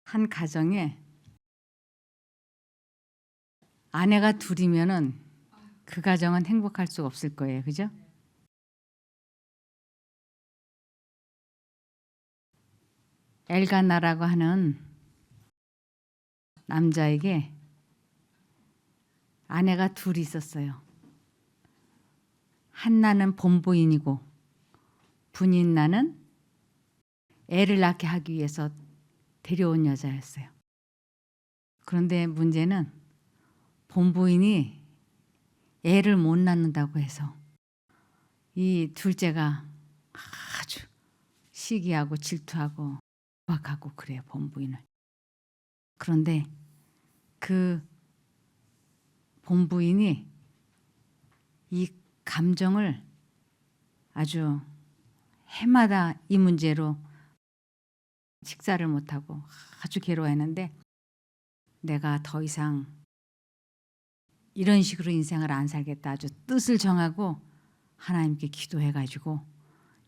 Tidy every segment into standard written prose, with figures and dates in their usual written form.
한 가정에 아내가 둘이면은 그 가정은 행복할 수가 없을 거예요. 그죠? 엘가나라고 하는 남자에게 아내가 둘이 있었어요. 한나는 본부인이고 분인나는 애를 낳게 하기 위해서 데려온 여자였어요. 그런데 문제는 본부인이 애를 못 낳는다고 해서 이 둘째가 아주 시기하고 질투하고 구박하고 그래요, 본부인을. 그런데 그 본부인이 이 감정을 아주 해마다 이 문제로 식사를 못하고 아주 괴로워했는데, 내가 더 이상 이런 식으로 인생을 안 살겠다, 아주 뜻을 정하고 하나님께 기도해가지고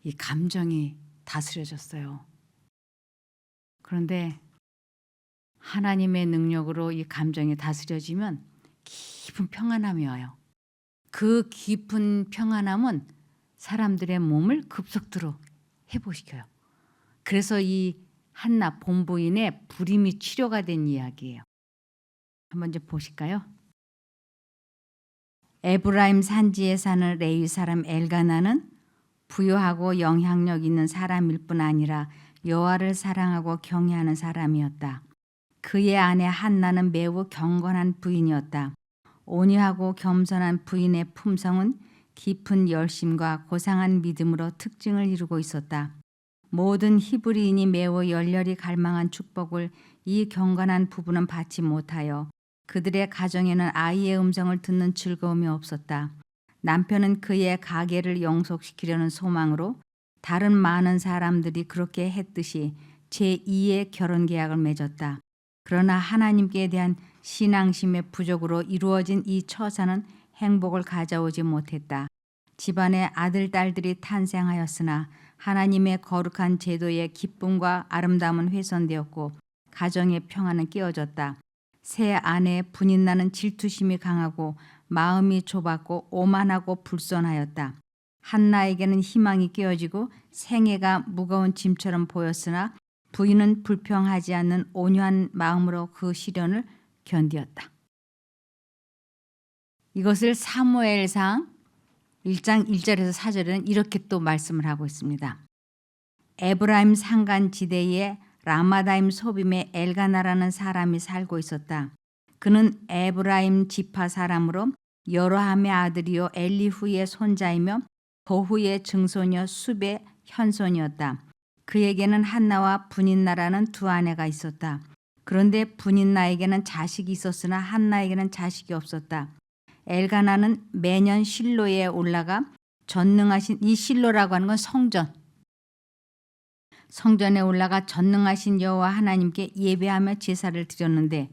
이 감정이 다스려졌어요. 그런데 하나님의 능력으로 이 감정이 다스려지면 깊은 평안함이 와요. 그 깊은 평안함은 사람들의 몸을 급속도로 회복시켜요. 그래서 이 한나 본부인의 불임이 치료가 된 이야기예요. 한번 좀 보실까요? 에브라임 산지에 사는 레위 사람 엘가나는 부유하고 영향력 있는 사람일 뿐 아니라 여호와를 사랑하고 경외하는 사람이었다. 그의 아내 한나는 매우 경건한 부인이었다. 온유하고 겸손한 부인의 품성은 깊은 열심과 고상한 믿음으로 특징을 이루고 있었다. 모든 히브리인이 매우 열렬히 갈망한 축복을 이 경건한 부부는 받지 못하여 그들의 가정에는 아이의 음성을 듣는 즐거움이 없었다. 남편은 그의 가계를 영속시키려는 소망으로 다른 많은 사람들이 그렇게 했듯이 제2의 결혼 계약을 맺었다. 그러나 하나님께 대한 신앙심의 부족으로 이루어진 이 처사는 행복을 가져오지 못했다. 집안에 아들, 딸들이 탄생하였으나 하나님의 거룩한 제도의 기쁨과 아름다움은 훼손되었고 가정의 평안은 깨어졌다. 새 아내 분인나는 질투심이 강하고 마음이 좁았고 오만하고 불손하였다. 한나에게는 희망이 깨어지고 생애가 무거운 짐처럼 보였으나 부인은 불평하지 않는 온유한 마음으로 그 시련을 견디었다. 이것을 사무엘상 1장 1절에서 4절에는 이렇게 또 말씀을 하고 있습니다. 에브라임 산간지대에 라마다임 소빔에 엘가나라는 사람이 살고 있었다. 그는 에브라임 지파 사람으로 여로함의 아들이요 엘리후의 손자이며 보후의 증손이요 숲의 현손이었다. 그에게는 한나와 분인나라는 두 아내가 있었다. 그런데 분인나에게는 자식이 있었으나 한나에게는 자식이 없었다. 엘가나는 매년 실로에 올라가 전능하신, 이 실로라고 하는 건 성전에 올라가 전능하신 여호와 하나님께 예배하며 제사를 드렸는데,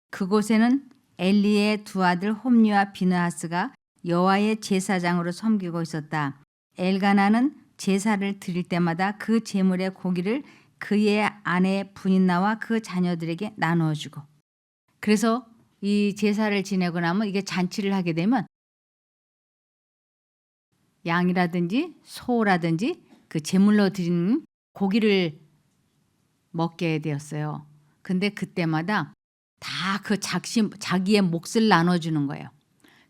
그곳에는 엘리의 두 아들 홈리와 비느하스가 여호와의 제사장으로 섬기고 있었다. 엘가나는 제사를 드릴 때마다 그 제물의 고기를 그의 아내 분인나와 그 자녀들에게 나누어 주고, 그래서 이 제사를 지내고 나면 이게 잔치를 하게 되면 양이라든지 소라든지 그 제물로 드리는 고기를 먹게 되었어요. 근데 그때마다 다 그 자기의 몫을 나눠주는 거예요.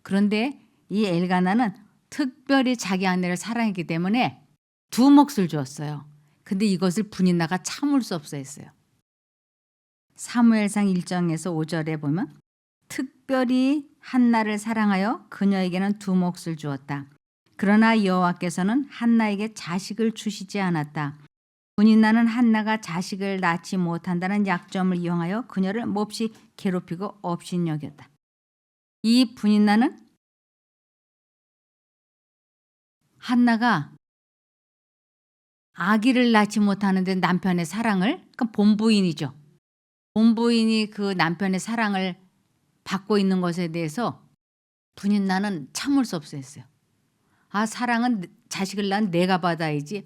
그런데 이 엘가나는 특별히 자기 아내를 사랑했기 때문에 두 몫을 주었어요. 근데 이것을 분인나가 참을 수 없어 했어요. 사무엘상 1장에서 5절에 보면 특별히 한나를 사랑하여 그녀에게는 두 몫을 주었다. 그러나 여호와께서는 한나에게 자식을 주시지 않았다. 분인나는 한나가 자식을 낳지 못한다는 약점을 이용하여 그녀를 몹시 괴롭히고 업신여겼다. 이 분인나는 한나가 아기를 낳지 못하는데 남편의 사랑을, 그러니까 본부인이죠. 본부인이 그 남편의 사랑을 받고 있는 것에 대해서 분인나는 참을 수 없어 했어요. 아, 사랑은 자식을 낳은 내가 받아야지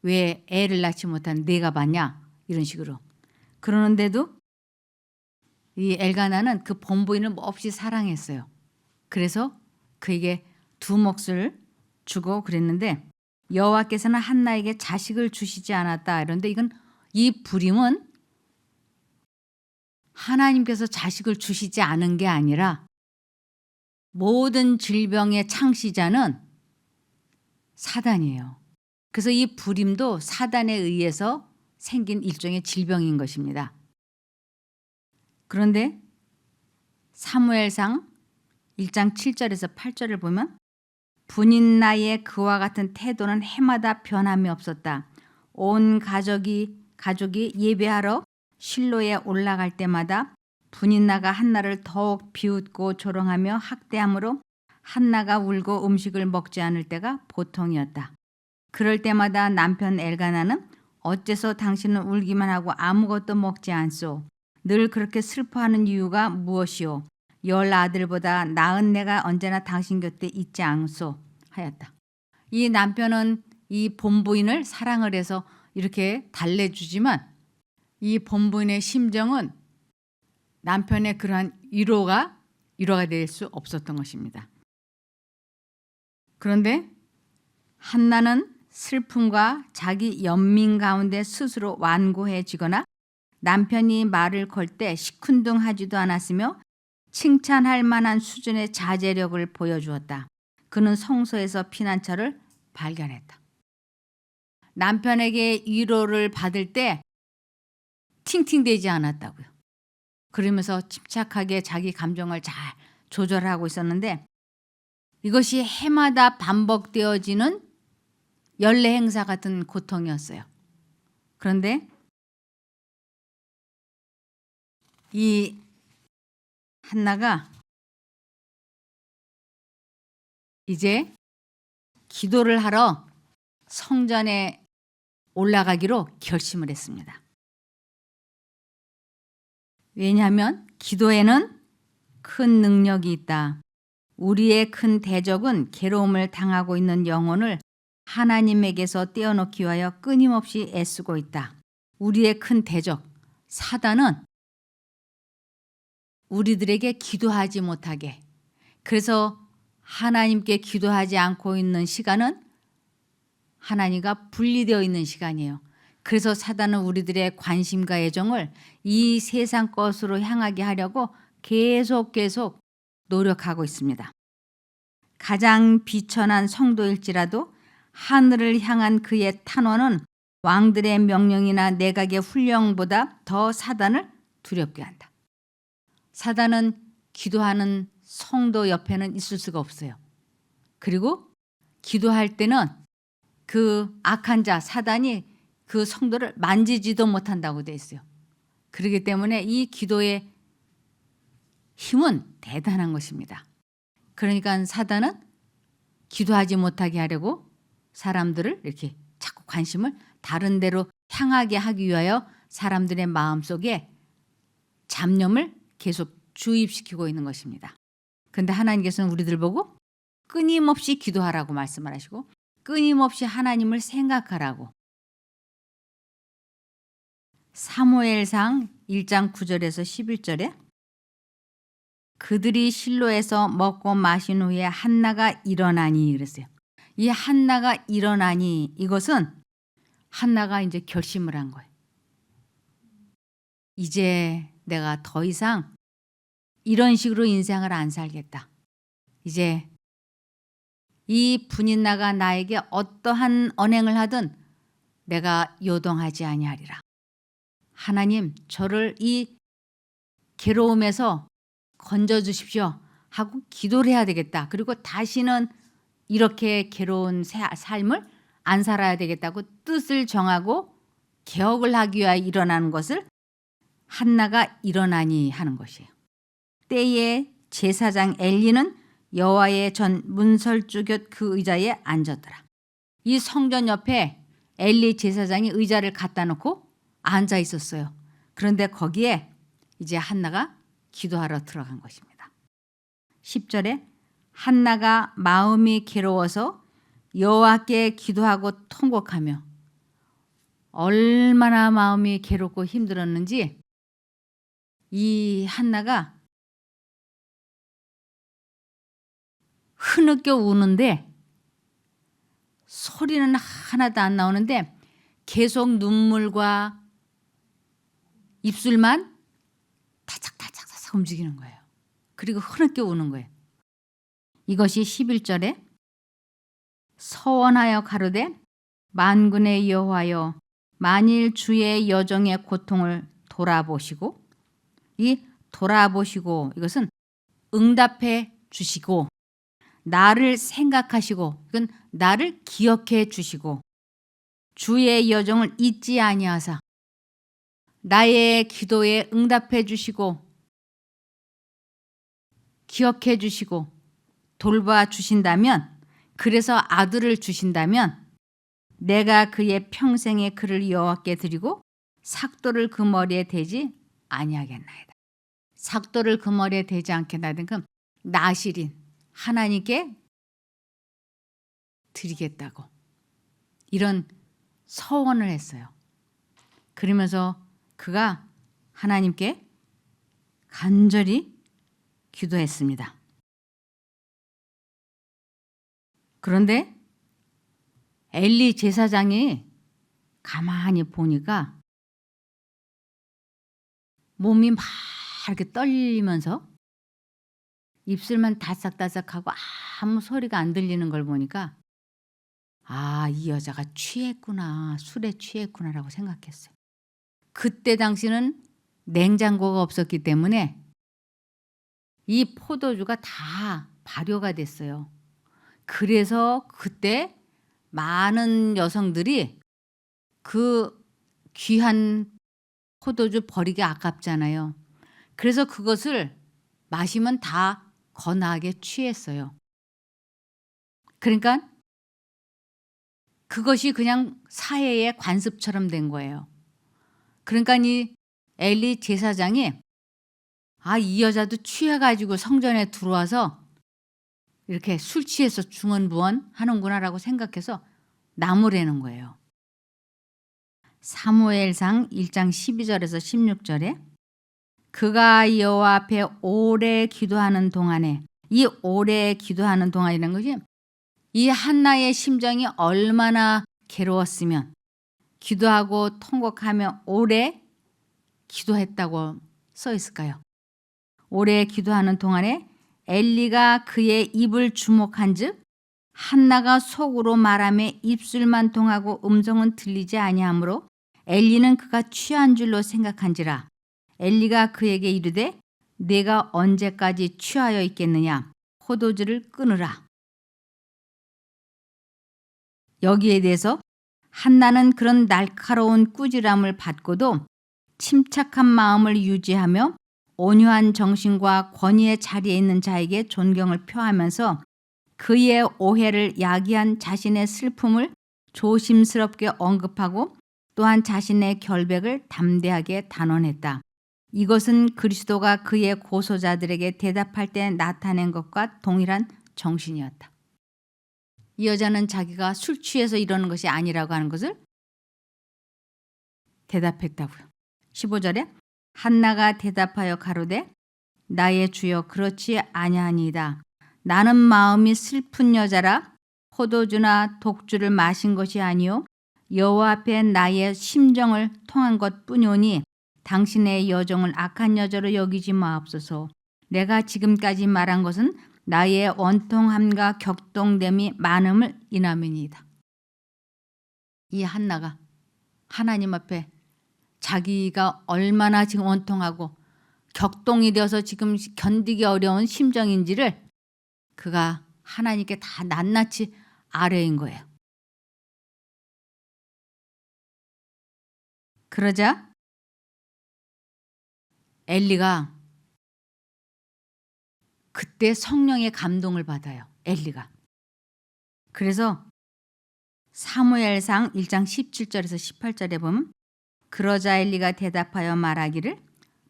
왜 애를 낳지 못한 내가 받냐, 이런 식으로. 그러는데도 이 엘가나는 그 본부인을 몹시 사랑했어요. 그래서 그에게 두 몫을 주고 그랬는데 여호와께서는 한나에게 자식을 주시지 않았다. 그런데 이 불임은 하나님께서 자식을 주시지 않은 게 아니라 모든 질병의 창시자는 사단이에요. 그래서 이 불임도 사단에 의해서 생긴 일종의 질병인 것입니다. 그런데 사무엘상 1장 7절에서 8절을 보면 분인나의 그와 같은 태도는 해마다 변함이 없었다. 온 가족이 예배하러 실로에 올라갈 때마다 분인나가 한나를 더욱 비웃고 조롱하며 학대함으로 한나가 울고 음식을 먹지 않을 때가 보통이었다. 그럴 때마다 남편 엘가나는 어째서 당신은 울기만 하고 아무것도 먹지 않소? 늘 그렇게 슬퍼하는 이유가 무엇이오? 10 아들보다 나은 내가 언제나 당신 곁에 있지 않소? 하였다. 이 남편은 이 본부인을 사랑을 해서 이렇게 달래주지만 이 본부인의 심정은 남편의 그러한 위로가 될 수 없었던 것입니다. 그런데 한나는 슬픔과 자기 연민 가운데 스스로 완고해지거나 남편이 말을 걸 때 시큰둥하지도 않았으며 칭찬할 만한 수준의 자제력을 보여주었다. 그는 성소에서 피난처를 발견했다. 남편에게 위로를 받을 때 팅팅대지 않았다고요. 그러면서 침착하게 자기 감정을 잘 조절하고 있었는데 이것이 해마다 반복되어지는 연례 행사 같은 고통이었어요. 그런데 이 한나가 이제 기도를 하러 성전에 올라가기로 결심을 했습니다. 왜냐하면 기도에는 큰 능력이 있다. 우리의 큰 대적은 괴로움을 당하고 있는 영혼을 하나님에게서 떼어놓기 위하여 끊임없이 애쓰고 있다. 우리의 큰 대적, 사단은 우리들에게 기도하지 못하게, 그래서 하나님께 기도하지 않고 있는 시간은 하나님과 분리되어 있는 시간이에요. 그래서 사단은 우리들의 관심과 애정을 이 세상 것으로 향하게 하려고 계속 노력하고 있습니다. 가장 비천한 성도일지라도 하늘을 향한 그의 탄원은 왕들의 명령이나 내각의 훈령보다 더 사단을 두렵게 한다. 사단은 기도하는 성도 옆에는 있을 수가 없어요. 그리고 기도할 때는 그 악한 자 사단이 그 성도를 만지지도 못한다고 되어 있어요. 그렇기 때문에 이 기도의 힘은 대단한 것입니다. 그러니까 사단은 기도하지 못하게 하려고 사람들을 이렇게 자꾸 관심을 다른 데로 향하게 하기 위하여 사람들의 마음속에 잡념을 계속 주입시키고 있는 것입니다. 그런데 하나님께서는 우리들 보고 끊임없이 기도하라고 말씀을 하시고 끊임없이 하나님을 생각하라고. 사무엘상 1장 9절에서 11절에 그들이 실로에서 먹고 마신 후에 한나가 일어나니 그랬어요. 이 한나가 일어나니 이것은 한나가 이제 결심을 한 거예요. 이제 내가 더 이상 이런 식으로 인생을 안 살겠다. 이제 이 분인나가 나에게 어떠한 언행을 하든 내가 요동하지 아니하리라. 하나님, 저를 이 괴로움에서 건져주십시오 하고 기도를 해야 되겠다. 그리고 다시는 이렇게 괴로운 삶을 안 살아야 되겠다고 뜻을 정하고 개혁을 하기 위하여 일어나는 것을 한나가 일어나니 하는 것이에요. 때에 제사장 엘리는 여호와의 전 문설주 곁 그 의자에 앉았더라. 이 성전 옆에 엘리 제사장이 의자를 갖다 놓고 앉아 있었어요. 그런데 거기에 이제 한나가 기도하러 들어간 것입니다. 10절에 한나가 마음이 괴로워서 여호와께 기도하고 통곡하며 얼마나 마음이 괴롭고 힘들었는지 이 한나가 흐느껴 우는데 소리는 하나도 안 나오는데 계속 눈물과 입술만 타작타작 움직이는 거예요. 그리고 흐느껴 우는 거예요. 이것이 11절에 서원하여 가로되 만군의 여호와여 만일 주의 여종의 고통을 돌아보시고, 이 돌아보시고 이것은 응답해 주시고 나를 생각하시고, 이건 나를 기억해 주시고 주의 여종을 잊지 아니하사 나의 기도에 응답해 주시고 기억해 주시고 돌봐 주신다면, 그래서 아들을 주신다면 내가 그의 평생의 그를 여호와께 드리고 삭도를 그 머리에 대지 아니하겠나이다. 삭도를 그 머리에 대지 않겠나이다. 그럼 나실인 하나님께 드리겠다고 이런 서원을 했어요. 그러면서 그가 하나님께 간절히 기도했습니다. 그런데 엘리 제사장이 가만히 보니까 몸이 막 이렇게 떨리면서 입술만 다싹다싹하고 아무 소리가 안 들리는 걸 보니까 아, 이 여자가 취했구나, 술에 취했구나라고 생각했어요. 그때 당시는 냉장고가 없었기 때문에 이 포도주가 다 발효가 됐어요. 그래서 그때 많은 여성들이 그 귀한 포도주 버리기 아깝잖아요. 그래서 그것을 마시면 다 거나하게 취했어요. 그러니까 그것이 그냥 사회의 관습처럼 된 거예요. 그러니까 이 엘리 제사장이 아, 이 여자도 취해가지고 성전에 들어와서 이렇게 술 취해서 중언부언 하는구나라고 생각해서 나무라는 거예요. 사무엘상 1장 12절에서 16절에 그가 여호와 앞에 오래 기도하는 동안에, 이 오래 기도하는 동안이라는 것이 이 한나의 심정이 얼마나 괴로웠으면 기도하고 통곡하며 오래 기도했다고 써 있을까요? 오래 기도하는 동안에 엘리가 그의 입을 주목한즉 한나가 속으로 말하며 입술만 통하고 음성은 들리지 아니하므로 엘리는 그가 취한 줄로 생각한지라. 엘리가 그에게 이르되 내가 언제까지 취하여 있겠느냐, 포도주를 끊으라. 여기에 대해서 한나는 그런 날카로운 꾸지람을 받고도 침착한 마음을 유지하며 온유한 정신과 권위의 자리에 있는 자에게 존경을 표하면서 그의 오해를 야기한 자신의 슬픔을 조심스럽게 언급하고 또한 자신의 결백을 담대하게 단언했다. 이것은 그리스도가 그의 고소자들에게 대답할 때 나타낸 것과 동일한 정신이었다. 이 여자는 자기가 술 취해서 이러는 것이 아니라고 하는 것을 대답했다고요. 15절에 한나가 대답하여 가로되 나의 주여 그렇지 아니하니이다. 나는 마음이 슬픈 여자라 포도주나 독주를 마신 것이 아니요 여호와 앞에 나의 심정을 통한 것뿐이오니 당신의 여종을 악한 여자로 여기지 마옵소서. 내가 지금까지 말한 것은 나의 원통함과 격동됨이 많음을 인함이니이다. 이 한나가 하나님 앞에 자기가 얼마나 지금 원통하고 격동이 되어서 지금 견디기 어려운 심정인지를 그가 하나님께 다 낱낱이 아뢰인 거예요. 그러자 엘리가 그때 성령의 감동을 받아요. 엘리가. 그래서 사무엘상 1장 17절에서 18절에 보면 그러자 엘리가 대답하여 말하기를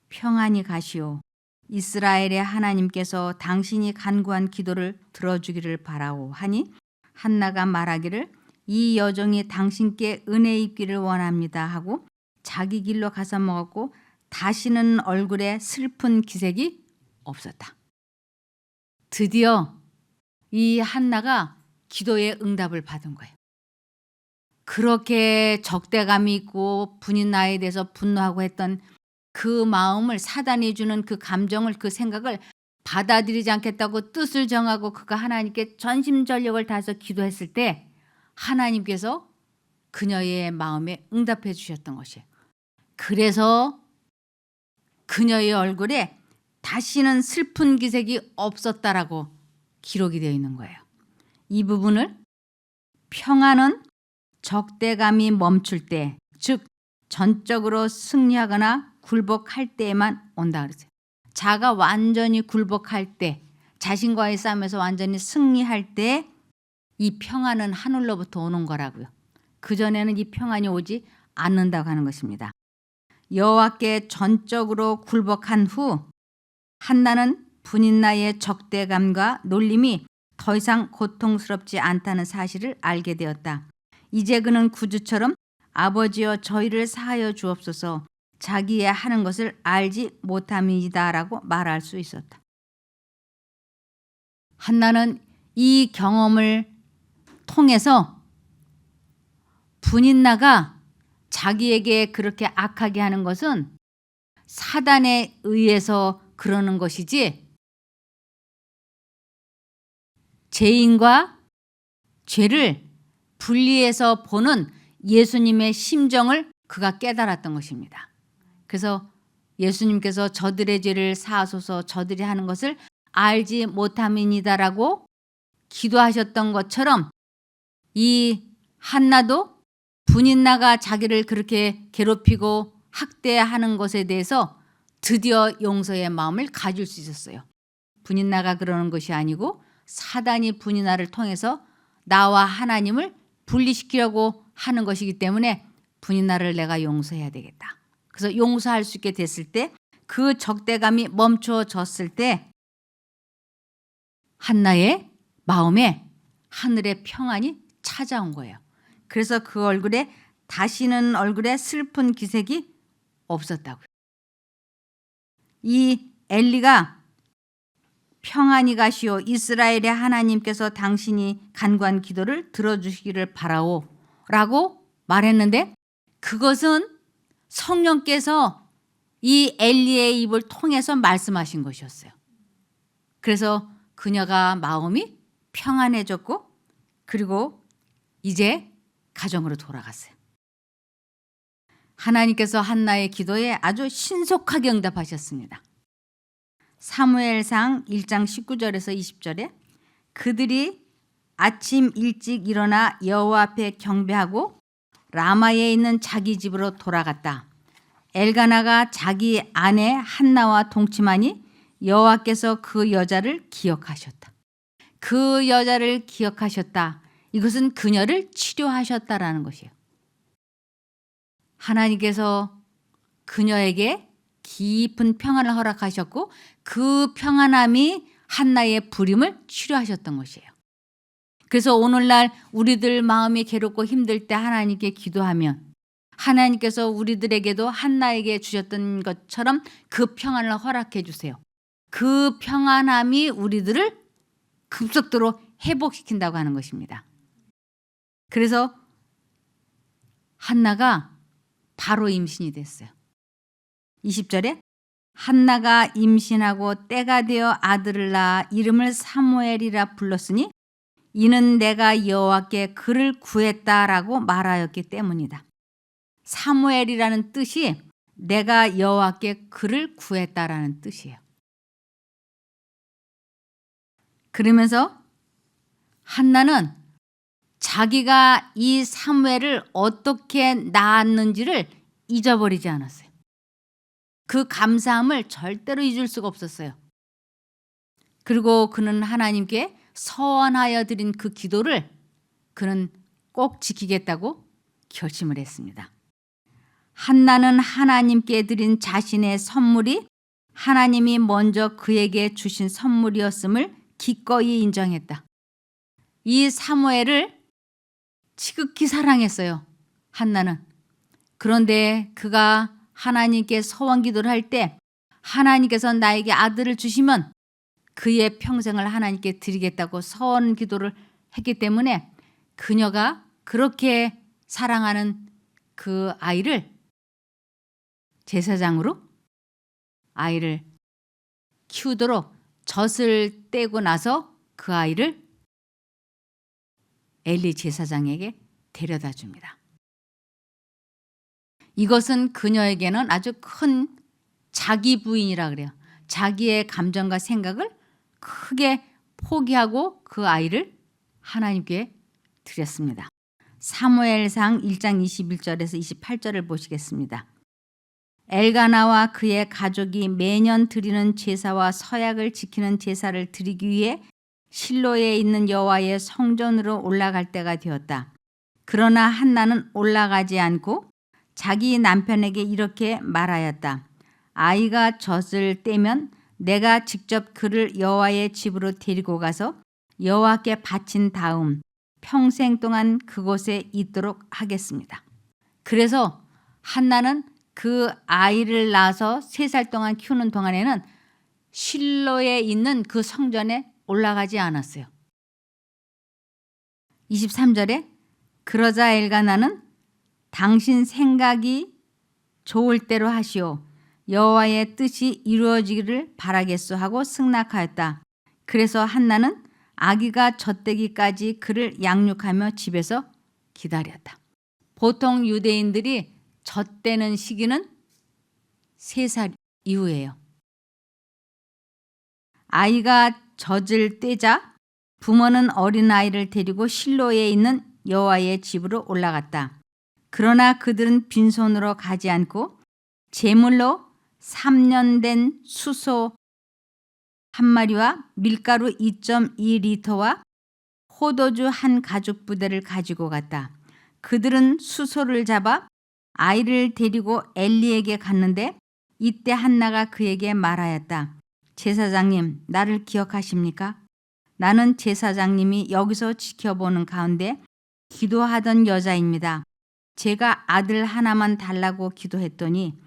평안히 가시오. 이스라엘의 하나님께서 당신이 간구한 기도를 들어주기를 바라오 하니 한나가 말하기를 이 여종이 당신께 은혜 입기를 원합니다 하고 자기 길로 가서 먹었고 다시는 얼굴에 슬픈 기색이 없었다. 드디어 이 한나가 기도의 응답을 받은 거예요. 그렇게 적대감이 있고 분인나에 대해서 분노하고 했던 그 마음을, 사단이 주는 그 감정을, 그 생각을 받아들이지 않겠다고 뜻을 정하고 그가 하나님께 전심전력을 다해서 기도했을 때 하나님께서 그녀의 마음에 응답해 주셨던 것이에요. 그래서 그녀의 얼굴에 다시는 슬픈 기색이 없었다라고 기록이 되어 있는 거예요. 이 부분을 평안은 적대감이 멈출 때, 즉 전적으로 승리하거나 굴복할 때에만 온다 그랬어요. 자가 완전히 굴복할 때, 자신과의 싸움에서 완전히 승리할 때 이 평안은 하늘로부터 오는 거라고요. 그전에는 이 평안이 오지 않는다고 하는 것입니다. 여호와께 전적으로 굴복한 후 한나는 분인나의 적대감과 놀림이 더 이상 고통스럽지 않다는 사실을 알게 되었다. 이제 그는 구주처럼 아버지여 저희를 사하여 주옵소서, 자기의 하는 것을 알지 못함이다라고 말할 수 있었다. 한나는 이 경험을 통해서 분인나가 자기에게 그렇게 악하게 하는 것은 사단에 의해서 그러는 것이지 죄인과 죄를 분리해서 보는 예수님의 심정을 그가 깨달았던 것입니다. 그래서 예수님께서 저들의 죄를 사하소서, 저들이 하는 것을 알지 못함이니다라고 기도하셨던 것처럼 이 한나도 분인나가 자기를 그렇게 괴롭히고 학대하는 것에 대해서 드디어 용서의 마음을 가질 수 있었어요. 분인나가 그러는 것이 아니고 사단이 분인나를 통해서 나와 하나님을 분리시키려고 하는 것이기 때문에 분인나를 내가 용서해야 되겠다. 그래서 용서할 수 있게 됐을 때, 그 적대감이 멈춰졌을 때 한나의 마음에 하늘의 평안이 찾아온 거예요. 그래서 그 얼굴에 다시는 얼굴에 슬픈 기색이 없었다고요. 이 엘리가 평안히 가시오, 이스라엘의 하나님께서 당신이 간구한 기도를 들어주시기를 바라오 라고 말했는데, 그것은 성령께서 이 엘리의 입을 통해서 말씀하신 것이었어요. 그래서 그녀가 마음이 평안해졌고, 그리고 이제 가정으로 돌아갔어요. 하나님께서 한나의 기도에 아주 신속하게 응답하셨습니다. 사무엘상 1장 19절에서 20절에 그들이 아침 일찍 일어나 여호와 앞에 경배하고 라마에 있는 자기 집으로 돌아갔다. 엘가나가 자기 아내 한나와 동침하니 여호와께서 그 여자를 기억하셨다. 그 여자를 기억하셨다. 이것은 그녀를 치료하셨다라는 것이에요. 하나님께서 그녀에게 깊은 평안을 허락하셨고 그 평안함이 한나의 불임을 치료하셨던 것이에요. 그래서 오늘날 우리들 마음이 괴롭고 힘들 때 하나님께 기도하면 하나님께서 우리들에게도 한나에게 주셨던 것처럼 그 평안을 허락해 주세요. 그 평안함이 우리들을 급속도로 회복시킨다고 하는 것입니다. 그래서 한나가 바로 임신이 됐어요. 20절에 한나가 임신하고 때가 되어 아들을 낳아 이름을 사무엘이라 불렀으니 이는 내가 여호와께 그를 구했다라고 말하였기 때문이다. 사무엘이라는 뜻이 내가 여호와께 그를 구했다라는 뜻이에요. 그러면서 한나는 자기가 이 사무엘을 어떻게 낳았는지를 잊어버리지 않았어요. 그 감사함을 절대로 잊을 수가 없었어요. 그리고 그는 하나님께 서원하여 드린 그 기도를 그는 꼭 지키겠다고 결심을 했습니다. 한나는 하나님께 드린 자신의 선물이 하나님이 먼저 그에게 주신 선물이었음을 기꺼이 인정했다. 이 사무엘을 지극히 사랑했어요. 한나는. 그런데 그가 하나님께 서원 기도를 할 때 하나님께서 나에게 아들을 주시면 그의 평생을 하나님께 드리겠다고 서원 기도를 했기 때문에 그녀가 그렇게 사랑하는 그 아이를 제사장으로 아이를 키우도록 젖을 떼고 나서 그 아이를 엘리 제사장에게 데려다 줍니다. 이것은 그녀에게는 아주 큰 자기 부인이라 그래요. 자기의 감정과 생각을 크게 포기하고 그 아이를 하나님께 드렸습니다. 사무엘상 1장 21절에서 28절을 보시겠습니다. 엘가나와 그의 가족이 매년 드리는 제사와 서약을 지키는 제사를 드리기 위해 실로에 있는 여호와의 성전으로 올라갈 때가 되었다. 그러나 한나는 올라가지 않고 자기 남편에게 이렇게 말하였다. 아이가 젖을 떼면 내가 직접 그를 여호와의 집으로 데리고 가서 여호와께 바친 다음 평생 동안 그곳에 있도록 하겠습니다. 그래서 한나는 그 아이를 낳아서 3살 동안 키우는 동안에는 실로에 있는 그 성전에 올라가지 않았어요. 23절에 그러자 엘가나는 당신 생각이 좋을 대로 하시오. 여호와의 뜻이 이루어지기를 바라겠소 하고 승낙하였다. 그래서 한나는 아기가 젖되기까지 그를 양육하며 집에서 기다렸다. 보통 유대인들이 젖되는 시기는 3살 이후예요. 아이가 젖을 떼자 부모는 어린아이를 데리고 실로에 있는 여호와의 집으로 올라갔다. 그러나 그들은 빈손으로 가지 않고 제물로 3년 된 수소 1마리와 밀가루 2.2리터와 포도주 1 가죽 부대를 가지고 갔다. 그들은 수소를 잡아 아이를 데리고 엘리에게 갔는데 이때 한나가 그에게 말하였다. 제사장님, 나를 기억하십니까? 나는 제사장님이 여기서 지켜보는 가운데 기도하던 여자입니다. 제가 아들 하나만 달라고 기도했더니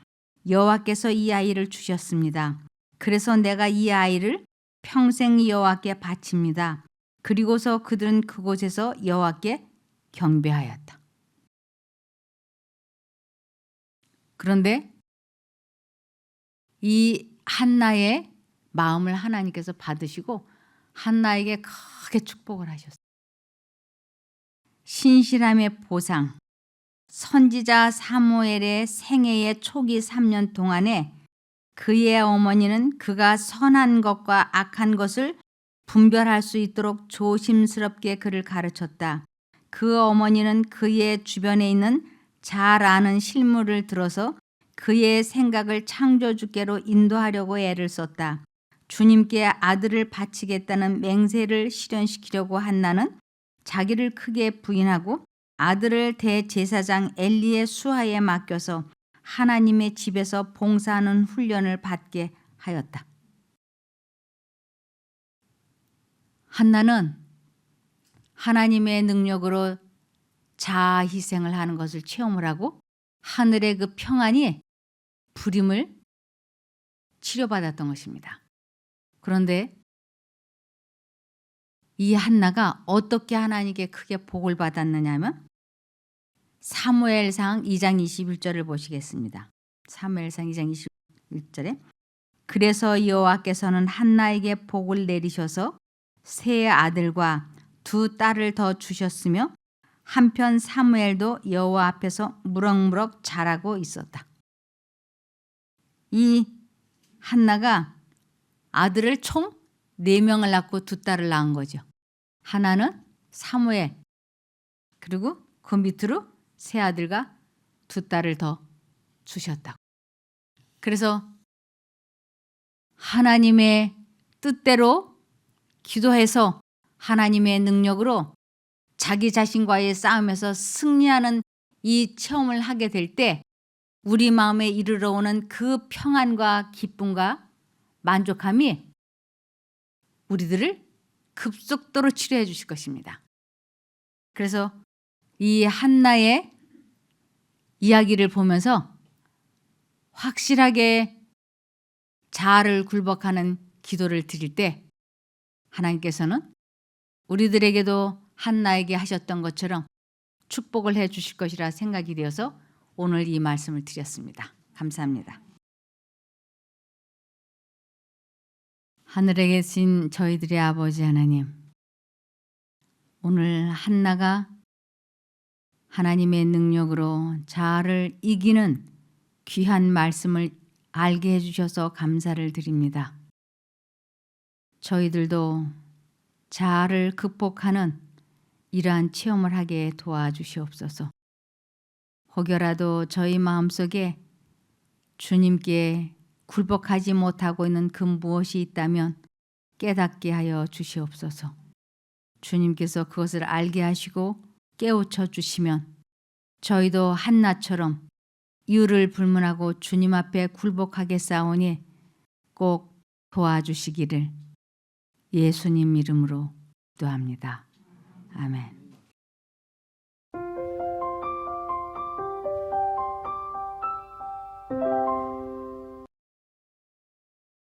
여호와께서 이 아이를 주셨습니다. 그래서 내가 이 아이를 평생 여호와께 바칩니다. 그리고서 그들은 그곳에서 여호와께 경배하였다. 그런데 이 한나의 마음을 하나님께서 받으시고 한나에게 크게 축복을 하셨어요. 신실함의 보상, 선지자 사무엘의 생애의 초기 3년 동안에 그의 어머니는 그가 선한 것과 악한 것을 분별할 수 있도록 조심스럽게 그를 가르쳤다. 그 어머니는 그의 주변에 있는 잘 아는 실물을 들어서 그의 생각을 창조주께로 인도하려고 애를 썼다. 주님께 아들을 바치겠다는 맹세를 실현시키려고 한나는 자기를 크게 부인하고 아들을 대제사장 엘리의 수하에 맡겨서 하나님의 집에서 봉사하는 훈련을 받게 하였다. 한나는 하나님의 능력으로 자아 희생을 하는 것을 체험을 하고 하늘의 그 평안이 불임을 치료받았던 것입니다. 그런데 이 한나가 어떻게 하나님께 크게 복을 받았느냐 하면 사무엘상 2장 21절을 보시겠습니다. 사무엘상 2장 21절에 그래서 여호와께서는 한나에게 복을 내리셔서 3 아들과 2 딸을 더 주셨으며 한편 사무엘도 여호와 앞에서 무럭무럭 자라고 있었다. 이 한나가 아들을 총 4명을 낳고 2 딸을 낳은 거죠. 하나는 사무엘, 그리고 그 밑으로 3 아들과 2 딸을 더 주셨다. 그래서 하나님의 뜻대로 기도해서 하나님의 능력으로 자기 자신과의 싸움에서 승리하는 이 체험을 하게 될 때 우리 마음에 이르러 오는 그 평안과 기쁨과 만족함이 우리들을 급속도로 치료해 주실 것입니다. 그래서 이 한나의 이야기를 보면서 확실하게 자아를 굴복하는 기도를 드릴 때 하나님께서는 우리들에게도 한나에게 하셨던 것처럼 축복을 해 주실 것이라 생각이 되어서 오늘 이 말씀을 드렸습니다. 감사합니다. 하늘에 계신 저희들의 아버지 하나님, 오늘 한나가 하나님의 능력으로 자아를 이기는 귀한 말씀을 알게 해주셔서 감사를 드립니다. 저희들도 자아를 극복하는 이러한 체험을 하게 도와주시옵소서. 혹여라도 저희 마음속에 주님께 굴복하지 못하고 있는 그 무엇이 있다면 깨닫게 하여 주시옵소서. 주님께서 그것을 알게 하시고 깨우쳐 주시면 저희도 한나처럼 이유를 불문하고 주님 앞에 굴복하게 싸우니 꼭 도와주시기를 예수님 이름으로 기도합니다. 아멘.